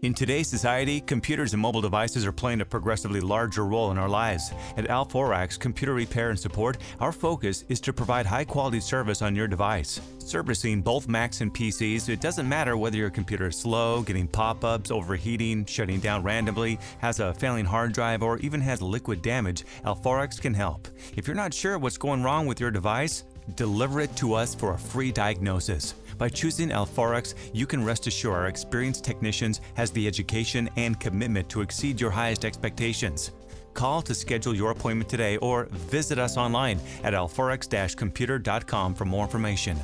In today's society, computers and mobile devices are playing a progressively larger role in our lives. At AlphauraX Computer Repair and Support, our focus is to provide high-quality service on your device. Servicing both Macs and PCs, it doesn't matter whether your computer is slow, getting pop-ups, overheating, shutting down randomly, has a failing hard drive, or even has liquid damage, AlphauraX can help. If you're not sure what's going wrong with your device, deliver it to us for a free diagnosis. By choosing AlphauraX, you can rest assured our experienced technicians has the education and commitment to exceed your highest expectations. Call to schedule your appointment today or visit us online at alphaurax-computer.com for more information.